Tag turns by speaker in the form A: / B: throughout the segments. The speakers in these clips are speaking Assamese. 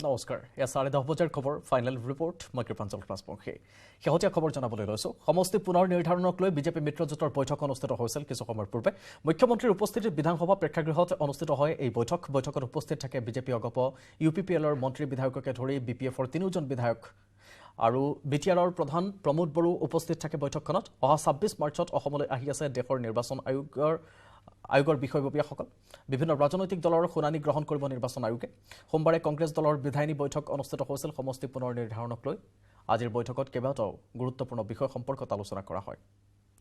A: নমস্কাৰ এয়া 10:30 বজাৰ খবৰ ফাইনেল ৰিপৰ্ট মই কৃপাঞ্চল ৰাজবংশী শেহতীয়া খবৰ জনাবলৈ লৈছো সমষ্টি পুনৰ নিৰ্ধাৰণক লৈ বিজেপি মিত্ৰজোঁটৰ বৈঠক অনুষ্ঠিত হৈছিল কিছু সময়ৰ পূৰ্বে মুখ্যমন্ত্ৰীৰ উপস্থিতিত বিধানসভা প্ৰেক্ষাগৃহত অনুষ্ঠিত হয় এই বৈঠকত উপস্থিত থাকে বিজেপি অগপ ইউপিপিএলৰ মন্ত্ৰী বিধায়ককে ধৰি বিপিএফৰ 3জন বিধায়ক আৰু বিটিআৰৰ প্ৰধান প্ৰমোদ বড়ো উপস্থিত থাকে বৈঠকখনত অহা 26 মাৰ্চত অসমলৈ আহি আছে দেশৰ নিৰ্বাচন আয়োগৰ বিষয়ববীয়াসকল বিভিন্ন ৰাজনৈতিক দলৰ শুনানি গ্ৰহণ কৰিব নিৰ্বাচন আয়োগে সোমবাৰে কংগ্ৰেছ দলৰ বিধায়িনী বৈঠক অনুষ্ঠিত হৈছিল সমষ্টি পুনৰ নিৰ্ধাৰণক লৈ আজিৰ বৈঠকত কেইবাটাও গুৰুত্বপূৰ্ণ বিষয় সম্পৰ্কত আলোচনা কৰা হয়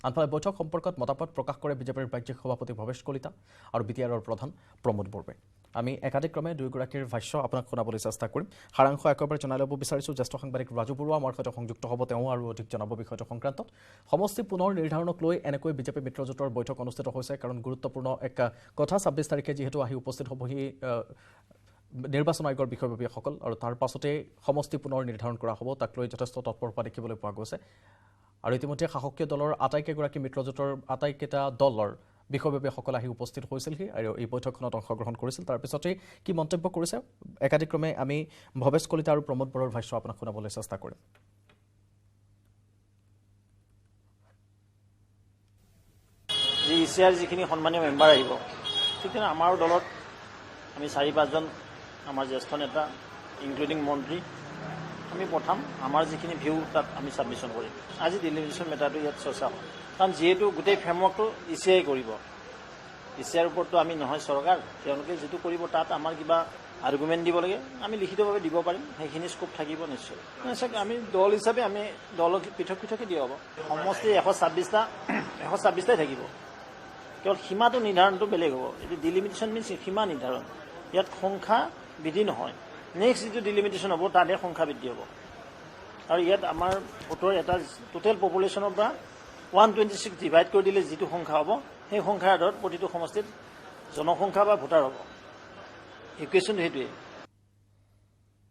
A: আনফালে বৈঠক সম্পৰ্কত মতামত প্ৰকাশ কৰে বিজেপিৰ ৰাজ্যিক সভাপতি ভৱেশ কলিতা আৰু বিটিআৰৰ প্ৰধান প্ৰমোদ বড়োৱে আমি একাধিক্ৰমে দুয়োগৰাকীৰ ভাষ্য আপোনাক শুনাবলৈ চেষ্টা কৰিম সাৰাংশ একেবাৰে জনাই ল'ব বিচাৰিছোঁ জ্যেষ্ঠ সাংবাদিক ৰাজু বৰুৱা আমাৰ সৈতে সংযুক্ত হ'ব তেওঁ আৰু অধিক জনাব বিষয়টো সংক্ৰান্তত সমষ্টি পুনৰ নিৰ্ধাৰণক লৈ এনেকৈ বিজেপি মিত্ৰজোঁটৰ বৈঠক অনুষ্ঠিত হৈছে কাৰণ গুৰুত্বপূৰ্ণ এক কথা 26 তাৰিখে যিহেতু আহি উপস্থিত হ'বহি নিৰ্বাচন আয়োগৰ বিষয়ববীয়াসকল আৰু তাৰ পাছতে সমষ্টি পুনৰ নিৰ্ধাৰণ কৰা হ'ব তাক লৈ যথেষ্ট তৎপৰতা দেখিবলৈ পোৱা গৈছে আৰু ইতিমধ্যে শাসকীয় দলৰ আটাইকেইগৰাকী মিত্ৰজোঁটৰ আটাইকেইটা দলৰ বিষয়ববীয়াসকল আহি উপস্থিত হৈছিলহি আৰু এই বৈঠকখনত অংশগ্ৰহণ কৰিছিল তাৰ পিছতে কি মন্তব্য কৰিছে একাধিক্ৰমে আমি ভৱেশ কলিতা আৰু প্ৰমোদ বড়োৰ ভাষ্য আপোনাক শুনাবলৈ চেষ্টা কৰিম
B: যি ইচিআৰ যিখিনি সন্মানীয় মেম্বাৰ আহিব ঠিক তেনে আমাৰ দলত আমি 4-5জন আমাৰ জ্যেষ্ঠ নেতা ইনক্লুডিং মন্ত্ৰী আমি পঠাম আমাৰ যিখিনি ভিউ তাত আমি ছাবমিশ্যন কৰিম আজি ডিলিমিটেশ্যন মেটাৰটো ইয়াত চৰ্চা হয় কাৰণ যিহেতু গোটেই ফ্ৰেমৱৰ্কটো ইচিআই কৰিব ইচিআইৰ ওপৰততো আমি নহয় চৰকাৰ তেওঁলোকে যিটো কৰিব তাত আমাৰ কিবা আৰ্গুমেণ্ট দিব লাগে আমি লিখিতভাৱে দিব পাৰিম সেইখিনি স্কোপ থাকিব নিশ্চয় আমি দল হিচাপে আমি দলক পৃথক পৃথকে দিয়া হ'ব সমষ্টি 126টাই থাকিব কেৱল সীমাটো নিৰ্ধাৰণটো বেলেগ হ'ব এইটো ডিলিমিটেশ্যন মিনছ সীমা নিৰ্ধাৰণ ইয়াত সংখ্যা বৃদ্ধি নহয় নেক্সট যিটো ডিলিমিটেশ্যন হ'ব তাতহে সংখ্যা বৃদ্ধি হ'ব আৰু ইয়াত আমাৰ ভোটৰ এটা টোটেল পপুলেশ্যনৰ পৰা 126 ডিভাইড কৰি দিলে যিটো সংখ্যা হ'ব সেই সংখ্যাৰ আধাৰত প্ৰতিটো সমষ্টিত জনসংখ্যা বা ভোটাৰ হ'ব ইকুৱেশ্যনটো সেইটোৱে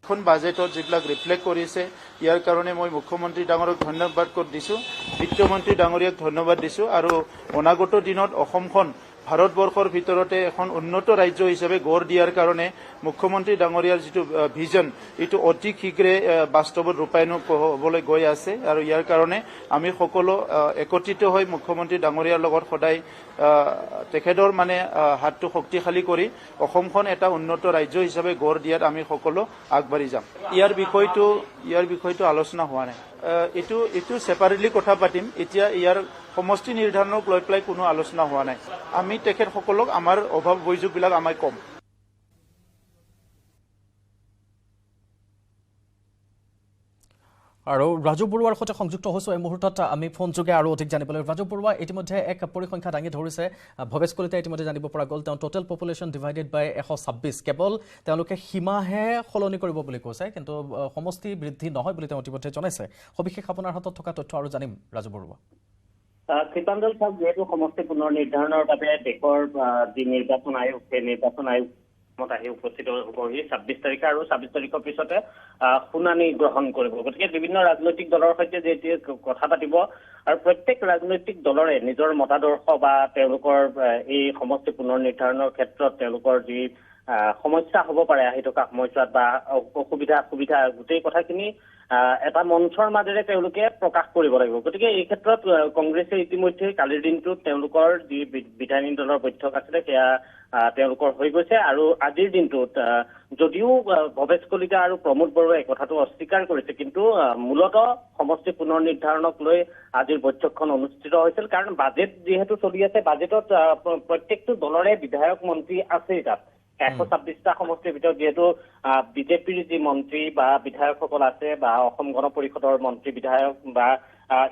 C: এখন বাজেটত যিবিলাক ৰিফ্লেক্ট কৰিছে ইয়াৰ কাৰণে মই মুখ্যমন্ত্ৰী ডাঙৰক ধন্যবাদ দিছোঁ বিত্তমন্ত্ৰী ডাঙৰীয়াক ধন্যবাদ দিছোঁ আৰু অনাগত দিনত অসমখন ভাৰতবৰ্ষৰ ভিতৰতে এখন উন্নত ৰাজ্য হিচাপে গঢ় দিয়াৰ কাৰণে মুখ্যমন্ত্ৰী ডাঙৰীয়াৰ যিটো ভিজন এইটো অতি শীঘ্ৰে বাস্তৱত ৰূপায়ণ হ'বলৈ গৈ আছে আৰু ইয়াৰ কাৰণে আমি সকলো একত্ৰিত হৈ মুখ্যমন্ত্ৰী ডাঙৰীয়াৰ লগত সদায় তেখেতৰ হাতটো শক্তিশালী কৰি অসমখন এটা উন্নত ৰাজ্য হিচাপে গঢ় দিয়াত আমি সকলো আগবাঢ়ি যাম ইয়াৰ বিষয়টো আলোচনা হোৱা নাই এইটো ছেপাৰেটলি কথা পাতিম এতিয়া ইয়াৰ সমষ্টি নিৰ্ধাৰণক লৈ পেলাই কোনো আলোচনা হোৱা নাই আমি তেখেতসকলক আমাৰ অভাৱ অভিযোগবিলাক আমাক কম
A: আৰু ৰাজু বৰুৱাৰ সৈতে সংযুক্ত হৈছোঁ এই মুহূৰ্তত আমি ফোনযোগে আৰু অধিক জানিবলৈ ৰাজু বৰুৱা ইতিমধ্যে এক পৰিসংখ্যা দাঙি ধৰিছে ভৱেশ কলিতা ইতিমধ্যে জানিব পৰা গ'ল তেওঁ টোটেল পপুলেশ্যন ডিভাইডেড বাই 126 কেৱল তেওঁলোকে সীমাহে সলনি কৰিব বুলি কৈছে কিন্তু সমষ্টি বৃদ্ধি নহয় বুলি তেওঁ ইতিমধ্যে জনাইছে সবিশেষ আপোনাৰ হাতত থকা তথ্য আৰু জানিম ৰাজু বৰুৱা
D: কৃপাঞ্জল চাওক যেহেতু সমষ্টি পুনৰ নিৰ্ধাৰণৰ বাবে দেশৰ যি নিৰ্বাচন আয়োগ সেই নিৰ্বাচন আয়োগ আহি উপস্থিত হ'বহি 26 তাৰিখে আৰু 26 তাৰিখৰ পিছতে শুনানি গ্ৰহণ কৰিব গতিকে বিভিন্ন ৰাজনৈতিক দলৰ সৈতে যেতিয়া কথা পাতিব আৰু প্ৰত্যেক ৰাজনৈতিক দলৰে নিজৰ মতাদৰ্শ বা তেওঁলোকৰ এই সমষ্টি পুনৰ নিৰ্ধাৰণৰ ক্ষেত্ৰত তেওঁলোকৰ যি সমস্যা হ'ব পাৰে আহি থকা সময়ছোৱাত বা সুবিধা গোটেই কথাখিনি এটা মঞ্চৰ মাজেৰে তেওঁলোকে প্ৰকাশ কৰিব লাগিব গতিকে এই ক্ষেত্ৰত কংগ্ৰেছে ইতিমধ্যে কালিৰ দিনটোত তেওঁলোকৰ যি বিধায়িনী দলৰ বৈঠক আছিলে সেয়া তেওঁলোকৰ হৈ গৈছে আৰু আজিৰ দিনটোত যদিও ভৱেশ কলিতা আৰু প্ৰমোদ বড়োৱে কথাটো অস্বীকাৰ কৰিছে কিন্তু মূলতঃ সমষ্টি পুনৰ নিৰ্ধাৰণক লৈ আজিৰ বৈঠকখন অনুষ্ঠিত হৈছিল কাৰণ বাজেট যিহেতু চলি আছে বাজেটত প্ৰত্যেকটো দলৰে বিধায়ক মন্ত্ৰী আছেই তাত 126টা সমষ্টিৰ ভিতৰত যিহেতু বিজেপিৰ যি মন্ত্ৰী বা বিধায়কসকল আছে বা অসম গণ পৰিষদৰ মন্ত্ৰী বিধায়ক বা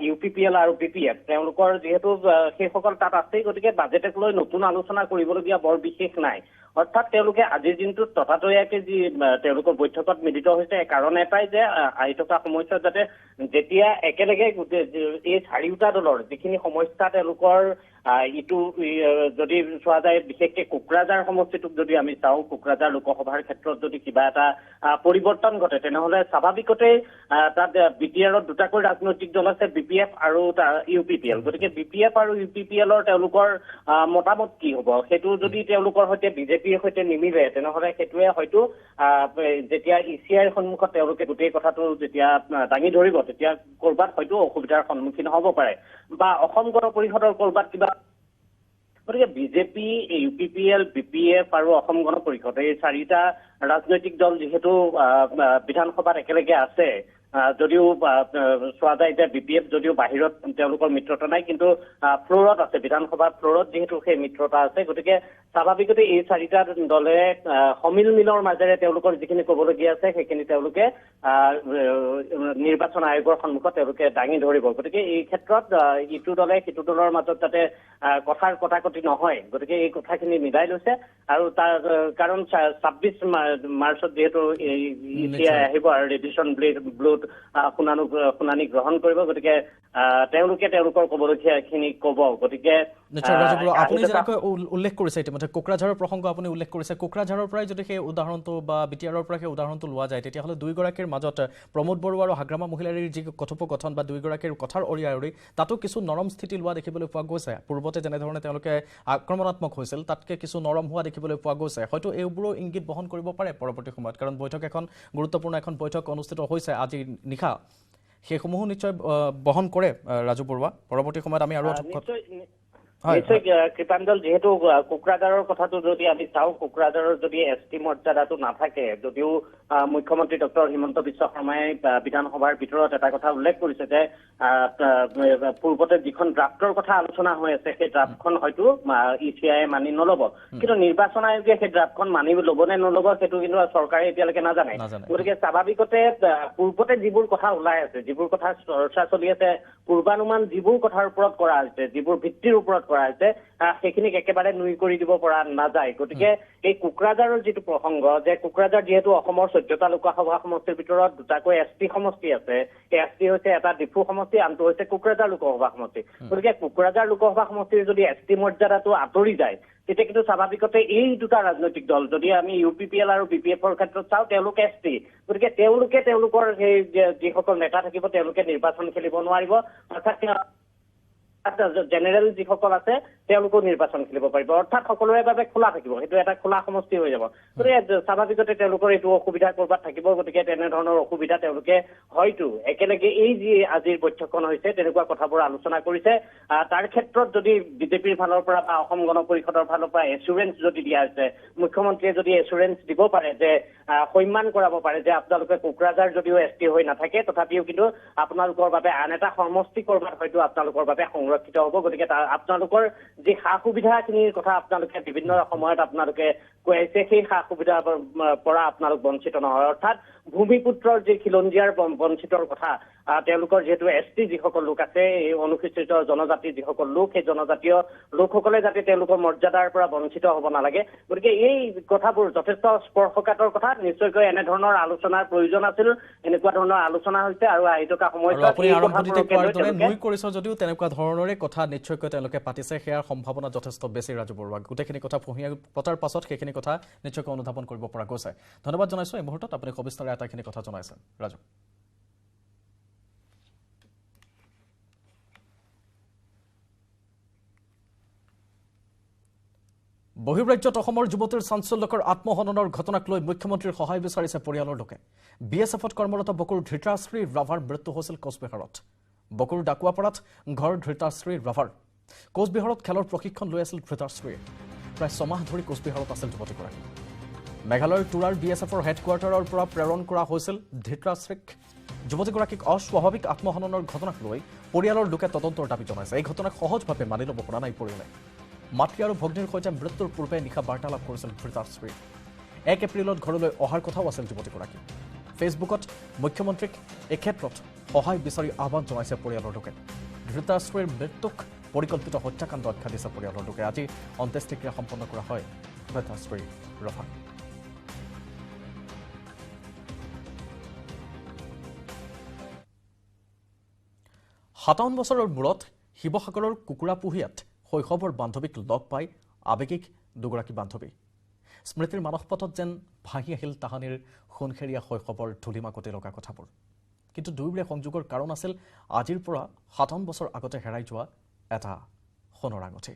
D: ইউপিপিএল আৰু বিপিএফ তেওঁলোকৰ যিহেতু সেইসকল তাত আছেই গতিকে বাজেটক লৈ নতুন আলোচনা কৰিবলগীয়া বৰ বিশেষ নাই অৰ্থাৎ তেওঁলোকে আজিৰ দিনটোত ততাতৈয়াকে যি তেওঁলোকৰ বৈঠকত মিলিত হৈছে কাৰণ এটাই যে আহি থকা সময়ছোৱাত যাতে যেতিয়া একেলগে এই 4টা দলৰ যিখিনি সমস্যা তেওঁলোকৰ ইটো যদি চোৱা যায় বিশেষকৈ কোকৰাঝাৰ সমষ্টিটোক যদি আমি চাওঁ কোকৰাঝাৰ লোকসভাৰ ক্ষেত্ৰত যদি কিবা এটা পৰিৱৰ্তন ঘটে তেনেহ'লে স্বাভাৱিকতে তাত BTRত দুটাকৈ ৰাজনৈতিক দল আছে BPF আৰু UPPL গতিকে BPF আৰু UPPLৰ তেওঁলোকৰ মতামত কি হ'ব সেইটো যদি তেওঁলোকৰ সৈতে বিজেপিৰ সৈতে নিমিলে তেনেহ'লে সেইটোৱে হয়তো যেতিয়া ECIৰ সন্মুখত তেওঁলোকে গোটেই কথাটো যেতিয়া দাঙি ধৰিব তেতিয়া ক'ৰবাত হয়তো অসুবিধাৰ সন্মুখীন হ'ব পাৰে বা অসম গণ পৰিষদৰ ক'ৰবাত কিবা গতিকে বিজেপি UPPL BPF আৰু অসম গণ পৰিষদ এই চাৰিটা ৰাজনৈতিক দল যিহেতু বিধানসভাত একেলগে আছে যদিও চোৱা যায় এতিয়া BPF যদিও বাহিৰত তেওঁলোকৰ মিত্ৰতা নাই কিন্তু ফ্ল'ৰত আছে বিধানসভাৰ ফ্ল'ৰত যিহেতু সেই মিত্ৰতা আছে গতিকে স্বাভাৱিকতে এই চাৰিটা দলে সমিল মিলৰ মাজেৰে তেওঁলোকৰ যিখিনি ক'বলগীয়া আছে সেইখিনি তেওঁলোকে নিৰ্বাচন আয়োগৰ সন্মুখত তেওঁলোকে দাঙি ধৰিব গতিকে এই ক্ষেত্ৰত ইটো দলে সিটো দলৰ মাজত যাতে কথাৰ কটাকটি নহয় গতিকে এই কথাখিনি মিলাই লৈছে আৰু তাৰ কাৰণ 26 মাৰ্চত যিহেতু ECI আহিব আৰু ৰেডিশ্যন ব্লুত শুনানি গ্ৰহণ কৰিব গতিকে তেওঁলোকে তেওঁলোকৰ ক'বলগীয়াখিনি ক'ব গতিকে
A: আপুনি যেনেকৈ উল্লেখ কৰিছে ইতিমধ্যে কোকৰাঝাৰৰ প্ৰসংগ আপুনি উল্লেখ কৰিছে কোকৰাঝাৰৰ পৰাই যদি সেই উদাহৰণটো বা BTRৰ পৰা সেই উদাহৰণটো লোৱা যায় তেতিয়াহ'লে দুয়োগৰাকীৰ মাজত প্ৰমোদ বৰুৱা আৰু হাগ্ৰামা মহিলাৰীৰ যি কথোপকথন বা দুয়োগৰাকীৰ কথাৰ অৰিয়ায়ৰি তাতো কিছু নৰম স্থিতি লোৱা দেখিবলৈ পোৱা গৈছে পূৰ্বতে যেনেধৰণে তেওঁলোকে আক্ৰমণাত্মক হৈছিল তাতকৈ কিছু নৰম হোৱা দেখিবলৈ পোৱা গৈছে হয়তো এইবোৰো ইংগিত বহন কৰিব পাৰে পৰৱৰ্তী সময়ত কাৰণ বৈঠক এখন গুৰুত্বপূৰ্ণ এখন বৈঠক অনুষ্ঠিত হৈছে আজি নিশা সেইসমূহো নিশ্চয় বহন কৰে ৰাজু বৰুৱা পৰৱৰ্তী সময়ত আমি আৰু
D: নিশ্চয় কৃপাঞ্জল যিহেতু কোকৰাঝাৰৰ কথাটো যদি আমি চাওঁ কোকৰাঝাৰৰ যদি ST মৰ্যাদাটো নাথাকে যদিও মুখ্যমন্ত্ৰী ডক্টৰ হিমন্ত বিশ্ব শৰ্মাই বিধানসভাৰ ভিতৰত এটা কথা উল্লেখ কৰিছে যে পূৰ্বতে যিখন ড্ৰাফ্টৰ কথা আলোচনা হৈ আছে সেই ড্ৰাফ্টখন হয়তো ECI মানি নল'ব কিন্তু নিৰ্বাচন আয়োগে সেই ড্ৰাফ্টখন মানি ল'ব নে নল'ব সেইটো কিন্তু চৰকাৰে এতিয়ালৈকে নাজানে গতিকে স্বাভাৱিকতে পূৰ্বতে যিবোৰ কথা ওলাই আছে যিবোৰ কথা চৰ্চা চলি আছে পূৰ্বানুমান যিবোৰ কথাৰ ওপৰত কৰা হৈছে যিবোৰ ভিত্তিৰ ওপৰত কৰা হৈছে সেইখিনিক একেবাৰে নুই কৰি দিব পৰা নাযায় গতিকে এই কোকৰাঝাৰৰ যিটো প্ৰসংগ যে কোকৰাঝাৰ যিহেতু অসমৰ 14টা লোকসভা সমষ্টিৰ ভিতৰত দুটাকৈ ST সমষ্টি আছে এই ST হৈছে এটা ডিফু সমষ্টি আনটো হৈছে কোকৰাঝাৰ লোকসভা সমষ্টি গতিকে কোকৰাঝাৰ লোকসভা সমষ্টিৰ যদি ST মৰ্যাদাটো আঁতৰি যায় তেতিয়া কিন্তু স্বাভাৱিকতে এই দুটা ৰাজনৈতিক দল যদি আমি UPPL আৰু BPFৰ ক্ষেত্ৰত চাওঁ তেওঁলোকে ST গতিকে তেওঁলোকে তেওঁলোকৰ সেই যিসকল নেতা থাকিব তেওঁলোকে নিৰ্বাচন খেলিব নোৱাৰিব অৰ্থাৎ জেনেৰেল যিসকল আছে তেওঁলোকেও নিৰ্বাচন খেলিব পাৰিব অৰ্থাৎ সকলোৰে বাবে খোলা থাকিব সেইটো এটা খোলা সমষ্টি হৈ যাব গতিকে স্বাভাৱিকতে তেওঁলোকৰ এইটো অসুবিধা ক'ৰবাত থাকিব গতিকে তেনেধৰণৰ অসুবিধা তেওঁলোকে হয়তো একেলগে এই যি আজিৰ বৈঠকখন হৈছে তেনেকুৱা কথাবোৰ আলোচনা কৰিছে তাৰ ক্ষেত্ৰত যদি বিজেপিৰ ফালৰ পৰা বা অসম গণ পৰিষদৰ ফালৰ পৰা এচুৰেঞ্চ যদি দিয়া হৈছে মুখ্যমন্ত্ৰীয়ে যদি এচুৰেঞ্চ দিব পাৰে যে সন্মান কৰাব পাৰে যে আপোনালোকে কোকৰাঝাৰ যদিও ST হৈ নাথাকে তথাপিও কিন্তু আপোনালোকৰ বাবে আন এটা সমষ্টি ক'ৰবাত হয়তো আপোনালোকৰ বাবে সংৰক্ষিত হ'ব গতিকে আপোনালোকৰ যি সা সুবিধাখিনিৰ কথা আপোনালোকে বিভিন্ন সময়ত আপোনালোকে কৈ আহিছে সেই সা সুবিধাৰ পৰা আপোনালোক বঞ্চিত নহয় অৰ্থাৎ ভূমিপুত্ৰৰ যি খিলঞ্জীয়াৰ বঞ্চিতৰ কথা তেওঁলোকৰ যিহেতু ST যিসকল লোক আছে এই অনুসূচিত জনজাতি যিসকল লোক সেই জনজাতীয় লোকসকলে যাতে তেওঁলোকৰ মৰ্যাদাৰ পৰা বঞ্চিত হ'ব নালাগে গতিকে এই কথাবোৰ যথেষ্ট স্পৰ্শকাতৰ কথা নিশ্চয়কৈ এনেধৰণৰ আলোচনাৰ প্ৰয়োজন আছিল এনেকুৱা ধৰণৰ আলোচনা হৈছে আৰু আহি থকা সময়ছোৱাত
A: যদিও তেনেকুৱা ধৰণৰে কথা নিশ্চয়কৈ তেওঁলোকে পাতিছে সেয়াৰ সম্ভাৱনা যথেষ্ট বেছি ৰাজু বৰুৱা গোটেইখিনি কথা পতাৰ পাছত সেইখিনি কথা নিশ্চয়কৈ অনুধাৱন কৰিব পৰা গৈছে ধন্যবাদ জনাইছো এই মুহূৰ্তত আপুনি সবিস্তাৰে আটাইখিনি কথা জনাইছে ৰাজু বহিৰ্ৰাজ্যত অসমৰ যুৱতীৰ চাঞ্চল্যকৰ আত্মহননৰ ঘটনাক লৈ মুখ্যমন্ত্ৰীৰ সহায় বিচাৰিছে পৰিয়ালৰ লোকে BSFত কৰ্মৰত বকুৰ ধৃতাশ্ৰী ৰাভাৰ মৃত্যু হৈছিল কোচবিহাৰত বকুৰ ডাকুৱাপাৰাত ঘৰ ধৃতাশ্ৰী ৰাভাৰ কোচবিহাৰত খেলৰ প্ৰশিক্ষণ লৈ আছিল ধৃতাশ্ৰীয়ে প্ৰায় 6 মাহ ধৰি কোচবিহাৰত আছিল যুৱতীগৰাকী মেঘালয়ৰ তুৰাৰ BSFৰ হেডকোৱাৰ্টাৰৰ পৰা প্ৰেৰণ কৰা হৈছিল ধৃতাশ্ৰীক যুৱতীগৰাকীক অস্বাভাৱিক আত্মহননৰ ঘটনাক লৈ পৰিয়ালৰ লোকে তদন্তৰ দাবী জনাইছে এই ঘটনাক সহজভাৱে মানি ল'ব পৰা নাই পৰিয়ালে মাতৃ আৰু ভগ্নীৰ সৈতে মৃত্যুৰ পূৰ্বে নিশা বাৰ্তালাপ কৰিছিল ধৃতাশ্ৰী 1 এপ্ৰিলত ঘৰলৈ অহাৰ কথাও আছিল যুৱতীগৰাকী ফেচবুকত মুখ্যমন্ত্ৰীক এই ক্ষেত্ৰত সহায় বিচাৰি আহ্বান জনাইছে পৰিয়ালৰ লোকে ধৃতাশ্ৰীৰ মৃত্যুক পৰিকল্পিত হত্যাকাণ্ড আখ্যা দিছে পৰিয়ালৰ লোকে আজি অন্ত্যেষ্টিক্ৰিয়া সম্পন্ন কৰা হয় ধৃতাশ্ৰী ৰাভা 57 বছৰৰ মূৰত শিৱসাগৰৰ কুকুৰাপুহিয়াত শৈশৱৰ বান্ধৱীক লগ পাই আৱেগিক দুগৰাকী বান্ধৱী স্মৃতিৰ মানসপটত যেন ভাহি আহিল তাহানিৰ সোণখেৰীয়া শৈশৱৰ ধূলিমাকতি লগা কথাবোৰ কিন্তু দুয়োৰে সংযোগৰ কাৰণ আছিল আজিৰ পৰা 57 বছৰ আগতে হেৰাই যোৱা এটা সোণৰ আঙুঠি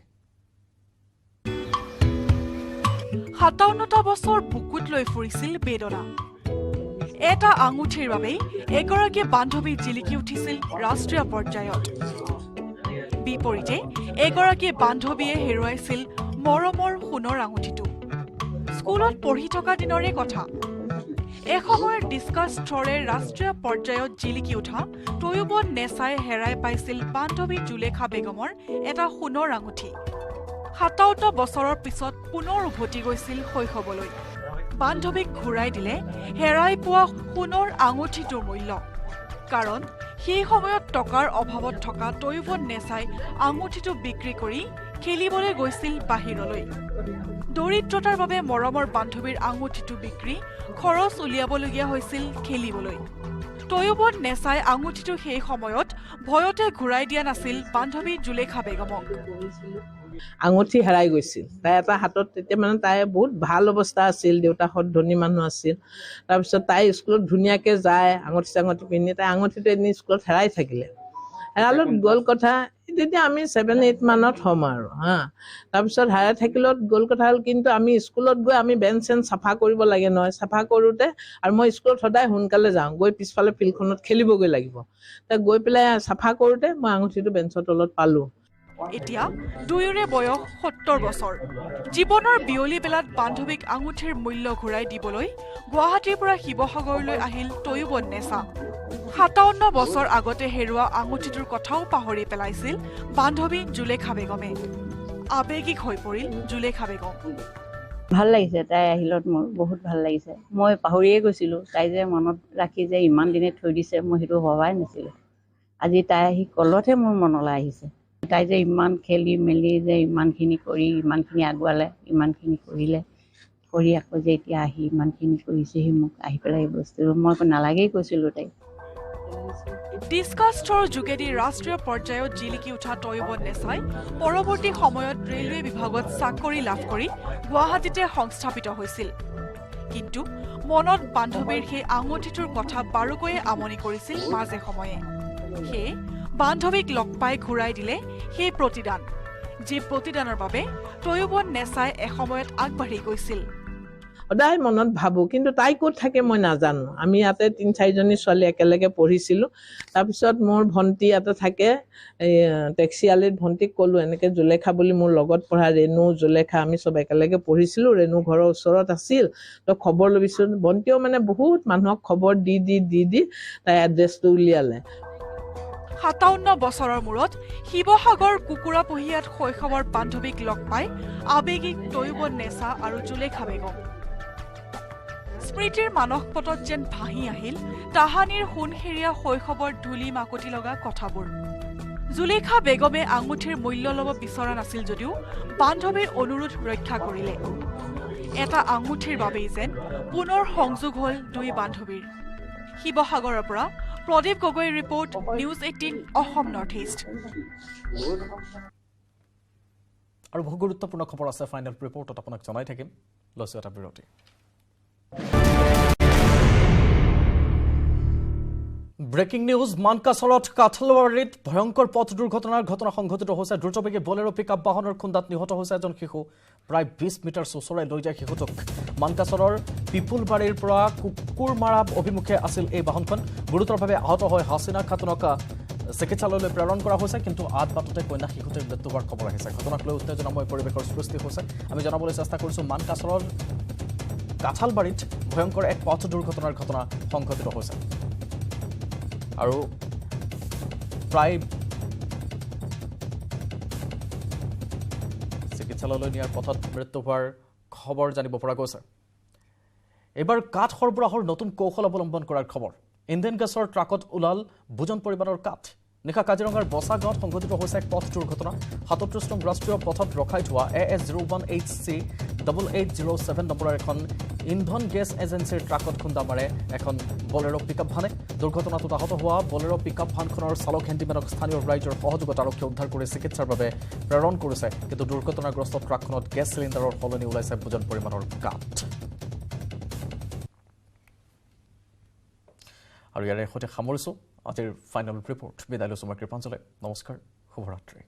E: 57টা বছৰ বুকুত লৈ ফুৰিছিল বেদনা এটা আঙুঠিৰ বাবে এগৰাকী বান্ধৱী জিলিকি উঠিছিল ৰাষ্ট্ৰীয় পৰ্যায়ত বিপৰীতে এগৰাকী বান্ধৱীয়ে হেৰুৱাইছিল মৰমৰ সোণৰ আঙুঠিটো স্কুলত পঢ়ি থকা দিনৰে কথা এসময়ৰ ডিস্কাছ থ্ৰৰে ৰাষ্ট্ৰীয় পৰ্যায়ত জিলিকি উঠা তৈয়বন নেছাই হেৰাই পাইছিল বান্ধৱী জুলেখা বেগমৰ এটা সোণৰ আঙুঠি 57 বছৰৰ পিছত পুনৰ উভতি গৈছিল শৈশৱলৈ বান্ধৱীক ঘূৰাই দিলে হেৰাই পোৱা সোণৰ আঙুঠিটোৰ মূল্য কাৰণ সেই সময়ত টকাৰ অভাৱত থকা তৈয়বন নেছাই আঙুঠিটো বিক্ৰী কৰি খেলিবলৈ গৈছিল বাহিৰলৈ দৰিদ্ৰতাৰ বাবে মৰমৰ বান্ধৱীৰ আঙুঠিটো বিক্ৰী খৰচ উলিয়াবলগীয়া হৈছিল খেলিবলৈ তৈয়বন নেছাই আঙুঠিটো সেই সময়ত ভয়তে ঘূৰাই দিয়া নাছিল বান্ধৱী জুলেখা বেগমক
F: আঙুঠি হেৰাই গৈছিল তাই এটা হাতত তেতিয়া মানে তাই বহুত ভাল অৱস্থা আছিল দেউতাহঁত ধনী মানুহ আছিল তাৰপিছত তাই স্কুলত ধুনীয়াকৈ যায় আঙুঠি পিন্ধি তাই আঙুঠিটো এদিন স্কুলত হেৰাই থাকিলে হেৰালত গ'ল কথা তেতিয়া আমি 7-8 মানত হ'ম আৰু তাৰপিছত হেৰাই থাকিলত গ'ল কথা হ'ল কিন্তু আমি স্কুলত গৈ আমি বেঞ্চ চাফা কৰিব লাগে নহয় চাফা কৰোঁতে আৰু মই স্কুলত সদায় সোনকালে যাওঁ গৈ পিছফালে ফিল্ডখনত খেলিবগৈ লাগিব তাই গৈ পেলাই চাফা কৰোঁতে মই আঙুঠিটো বেঞ্চৰ তলত পালোঁ
E: এতিয়া দুয়োৰে বয়স 70 বছৰ জীৱনৰ বিয়লি বেলাত বান্ধৱীক আঙুঠিৰ মূল্য ঘূৰাই দিবলৈ গুৱাহাটীৰ পৰা শিৱসাগৰলৈ আহিল তৈয়বন নেছা 57 বছৰ আগতে হেৰুৱা আঙুঠিটোৰ কথাও পাহৰি পেলাইছিল বান্ধৱী জুলেখা বেগমে আৱেগিক হৈ পৰিল জুলেখা বেগম
G: ভাল লাগিছে তাই আহিলত মোৰ বহুত ভাল লাগিছে মই পাহৰিয়ে গৈছিলোঁ তাই যে মনত ৰাখি যে ইমান দিনে থৈ দিছে মই সেইটো ভবাই নাছিলোঁ আজি তাই আহি কলতহে মোৰ মনলৈ আহিছে তাই যে ইমান খেলি মেলি যে ইমানখিনি কৰি ইমানখিনি আগুৱালে ইমানখিনি কৰিলে কৰি আকৌ যে এতিয়া আহি ইমানখিনি কৰিছেহি মোক আহি পেলাই এই বস্তুটো মই নালাগেই কৈছিলোঁ তাইক
E: ডিস্কাছ থ্ৰৰ যোগেদি ৰাষ্ট্ৰীয় পৰ্যায়ত জিলিকি উঠা তৈয়বন নেছাই পৰৱৰ্তী সময়ত ৰেলৱে বিভাগত চাকৰি লাভ কৰি গুৱাহাটীতে সংস্থাপিত হৈছিল কিন্তু মনত বান্ধৱীৰ সেই আঙুঠিটোৰ কথা বাৰুকৈয়ে আমনি কৰিছিল মাজে সময়ে সেয়ে বান্ধৱীক লগ পাই ঘূৰাই দিলে সেই প্ৰতিদান যি প্ৰতিদানৰ বাবে তৈয়বন নেছাই এসময়ত আগবাঢ়ি গৈছিল
F: সদায় মনত ভাবোঁ কিন্তু তাই ক'ত থাকে মই নাজানো আমি ইয়াতে 3-4জনী ছোৱালী একেলগে পঢ়িছিলোঁ তাৰপিছত মোৰ ভণ্টি ইয়াতে থাকে এই টেক্সিআলিত ভণ্টিক ক'লোঁ এনেকৈ জুলেখা বুলি মোৰ লগত পঢ়া ৰেণু জুলেখা আমি চব একেলগে পঢ়িছিলোঁ ৰেণু ঘৰৰ ওচৰত আছিল তো খবৰ ল'বিছোঁ ভণ্টিও মানে বহুত মানুহক খবৰ দি তাই এড্ৰেছটো উলিয়ালে
E: 57 বছৰৰ মূৰত শিৱসাগৰ কুকুৰাপহিয়াত শৈশৱৰ বান্ধৱীক লগ পাই আৱেগিক তৈয়বন নেছা আৰু জুলেখা বেগম স্মৃতিৰ মানসপটত যেন ভাহি আহিল তাহানিৰ সোণখেৰীয়া শৈশৱৰ ধূলি মাকতি লগা কথাবোৰ জুলেখা বেগমে আঙুঠিৰ মূল্য ল'ব বিচৰা নাছিল যদিও বান্ধৱীৰ অনুৰোধ ৰক্ষা কৰিলে এটা আঙুঠিৰ বাবেই যেন পুনৰ সংযোগ হ'ল দুই বান্ধৱীৰ শিৱসাগৰৰ পৰা Pradip Gogoi report news 18 Assam north east
A: আৰু বহু গুৰুত্বপূৰ্ণ খবৰ আছে ফাইনেল ৰিপৰ্টত আপোনাক জনাই থাকিম লৈছোঁ এটা বিৰতি ব্ৰেকিং নিউজ মানকাছৰত কাঠলৱাৰীত ভয়ংকৰ পথ দুৰ্ঘটনাৰ ঘটনা সংঘটিত হৈছে দ্ৰুতবেগী বলেৰো পিকআপ বাহনৰ খুন্দাত নিহত হৈছে এজন শিশু প্ৰায় 20 মিটাৰ চোচৰাই লৈ যায় শিশুটোক মানকাছৰৰ পিপুলবাৰীৰ পৰা কুকুৰমাৰা অভিমুখে আছিল এই বাহনখন গুৰুতৰভাৱে আহত হৈ হাছিনা খাতুনক চিকিৎসালয়লৈ প্ৰেৰণ কৰা হৈছে কিন্তু আধ বাটতে কন্যা শিশুটিৰ মৃত্যু হোৱাৰ খবৰ আহিছে ঘটনাক লৈ উত্তেজনাময় পৰিৱেশৰ সৃষ্টি হৈছে আমি জনাবলৈ চেষ্টা কৰিছোঁ মানকাছৰৰ কাঠালবাৰীত ভয়ংকৰ এক পথ দুৰ্ঘটনাৰ ঘটনা সংঘটিত হৈছে আৰু প্ৰায় চিকিৎসালয়লৈ নিয়াৰ পথত মৃত্যু হোৱাৰ খবৰ জানিব পৰা গৈছে এবাৰ কাঠ সৰবৰাহৰ নতুন কৌশল অৱলম্বন কৰাৰ খবৰ ইণ্ডেন গেছৰ ট্ৰাকত ওলাল বুজন পৰিমাণৰ কাঠ নিশা কাজিৰঙাৰ বসা গাঁৱত সংঘটিত হৈছে এক পথ দুৰ্ঘটনা 37 নং ৰাষ্ট্ৰীয় পথত ৰখাই থোৱা AS01HC 8807 নম্বৰৰ এখন ইন্ধন গেছ এজেঞ্চিৰ ট্ৰাকত খুন্দা মাৰে এখন বলেৰো পিকআপ ভানে দুৰ্ঘটনাটোত আহত হোৱা বলেৰো পিকআপ ভানখনৰ চালক হেণ্ডিমেনক স্থানীয় ৰাইজৰ সহযোগত আৰক্ষীয়ে উদ্ধাৰ কৰি চিকিৎসাৰ বাবে প্ৰেৰণ কৰিছে কিন্তু দুৰ্ঘটনাগ্ৰস্ত ট্ৰাকখনত গেছ চিলিণ্ডাৰৰ সলনি ওলাইছে বুজন পৰিমাণৰ কাঠ আৰু ইয়াৰে সৈতে সামৰিছোঁ আজিৰ ফাইনেল ৰিপৰ্ট বিদায় লৈছোঁ মই কৃপাঞ্জলে নমস্কাৰ শুভৰাত্ৰি